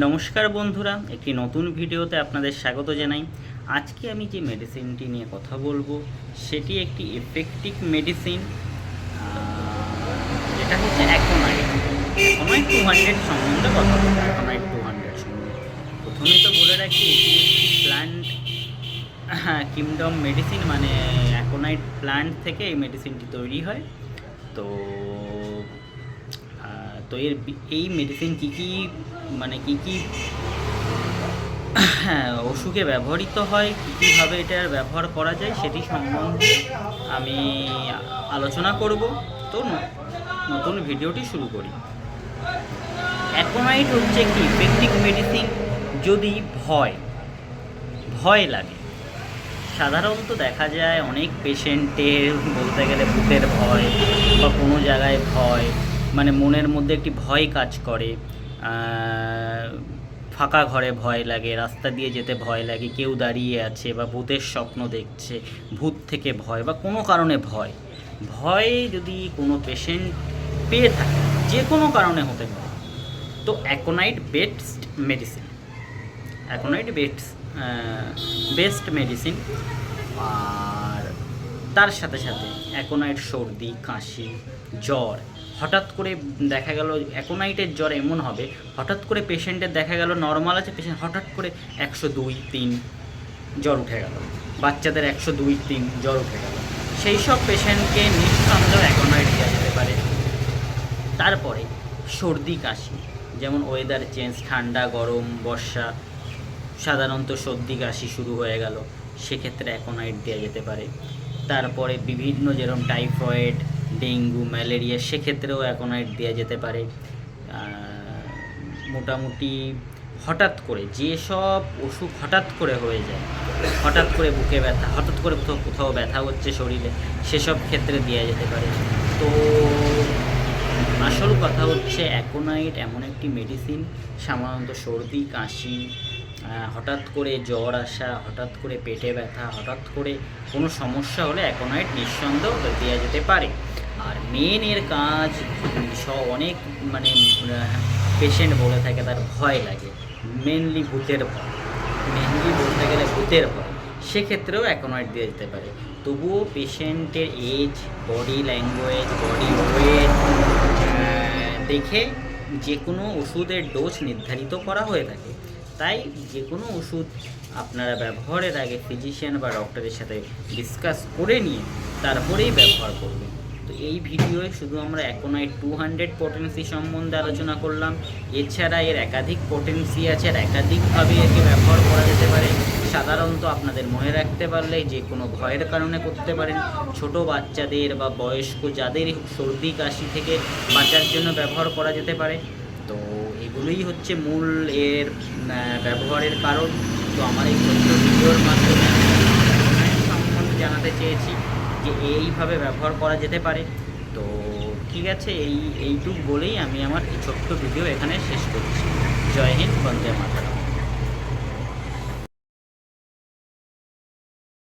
নমস্কার বন্ধুরা, একটি নতুন ভিডিওতে আপনাদের স্বাগত জানাই। আজকে আমি যে মেডিসিনটি নিয়ে কথা বলবো সেটি একটি এফেক্টিভ মেডিসিন, যেটা হচ্ছে অ্যাকোনাইট 200 সম্বন্ধে কথা বলবো। অ্যাকোনাইট 200 সম্বন্ধে প্রথমে তো বলে রাখি, এটি একটি প্ল্যান্ট কিংডম মেডিসিন, মানে অ্যাকোনাইট প্ল্যান্ট থেকে এই মেডিসিনটি তৈরি হয়। তো তো এই মেডিসিন কী কী ওষুধে ব্যবহৃত হয়, কীভাবে এটার ব্যবহার করা যায় সেটি সম্বন্ধে আমি আলোচনা করব। তো নতুন ভিডিওটি শুরু করি। অ্যাকোনাইট হচ্ছে একটি ইফেক্টিভ মেডিসিন যদি ভয় লাগে। সাধারণত দেখা যায় অনেক পেশেন্টের বলতে গেলে ভূতের ভয় বা কোনো জায়গায় ভয়, মানে মনের মধ্যে একটি ভয় কাজ করে। ফাঁকা ঘরে ভয় লাগে, রাস্তা দিয়ে যেতে ভয় লাগে, কেউ দাঁড়িয়ে আছে বা ভূতের স্বপ্ন দেখছে, ভূত থেকে ভয় বা কোনো কারণে ভয় যদি কোনো পেশেন্ট পেয়ে থাকে, যে কোনো কারণে হতে পারে, তো অ্যাকোনাইট বেস্ট মেডিসিন। আর তার সাথে সাথে অ্যাকোনাইট সর্দি, কাশি, জ্বর, হঠাৎ করে দেখা গেল অ্যাকোনাইটের জ্বর এমন হবে, হঠাৎ করে পেশেন্টের দেখা গেল নর্মাল আছে, পেশেন্ট হঠাৎ করে 102-3 জ্বর উঠে গেল, বাচ্চাদের 102-3 জ্বর উঠে গেল, সেই সব পেশেন্টকে নিঃসন্দেহে অ্যাকোনাইট দেওয়া যেতে পারে। তারপরে সর্দি কাশি, যেমন ওয়েদার চেঞ্জ, ঠান্ডা গরম বর্ষা, সাধারণত সর্দি কাশি শুরু হয়ে গেল, সেক্ষেত্রে অ্যাকোনাইট দেওয়া যেতে পারে। তারপরে বিভিন্ন যেরকম টাইফয়েড, ডেঙ্গু, ম্যালেরিয়া, সেক্ষেত্রেও অ্যাকোনাইট দেওয়া যেতে পারে। মোটামুটি হঠাৎ করে যেসব অসুখ হঠাৎ করে হয়ে যায়, হঠাৎ করে বুকে ব্যথা, হঠাৎ করে কোথাও ব্যথা হচ্ছে শরীরে, সেসব ক্ষেত্রে দেওয়া যেতে পারে। তো আসল কথা হচ্ছে অ্যাকোনাইট এমন একটি মেডিসিন, সাধারণত সর্দি কাশি, হঠাৎ করে জ্বর আসা, হঠাৎ করে পেটে ব্যথা, হঠাৎ করে কোনো সমস্যা হলে অ্যাকোনাইট নিঃসন্দেহ দেওয়া যেতে পারে। আর এর কাজ অনেক পেশেন্ট বলে থাকে তার ভয় লাগে, মেনলি বলতে গেলে ভূতের ভয়, সেক্ষেত্রেও অ্যাকোনাইট দেওয়া যেতে পারে। তবুও পেশেন্টের age, body language, body weight দেখে যে কোনো ওষুধের ডোজ নির্ধারিত করা হয়ে থাকে। তাই যে কোনো ওষুধ আপনারা ব্যবহারের আগে ফিজিশিয়ান বা ডক্টরের সাথে ডিসকাস করে নিয়ে তারপরেই ব্যবহার করবেন। তো এই ভিডিওয়ে শুধু আমরা অ্যাকোনাইট 200 পোটেন্সি সম্বন্ধে আলোচনা করলাম। এছাড়া এর একাধিক পোটেন্সি আছে, আর একাধিকভাবে একে ব্যবহার করা যেতে পারে। সাধারণত আপনাদের মনে রাখতে পারলে যে কোনো ভয়ের কারণে করতে পারেন। ছোট বাচ্চাদের বা বয়স্ক যাদের সর্দি কাশি থেকে বাঁচার জন্য ব্যবহার করা যেতে পারে। তো এগুলোই হচ্ছে মূল এর ব্যবহারের কারণ। তো আমার এই ছোট্ট ভিডিওর মাধ্যমে সম্বন্ধে জানাতে চেয়েছি যে এইভাবে ব্যবহার করা যেতে পারে। তো ঠিক আছে, এইটুকু বলেই আমি আমার এই ছোট্ট ভিডিও এখানে শেষ করছি। জয় হিন্দ, বন্দে মাতরম।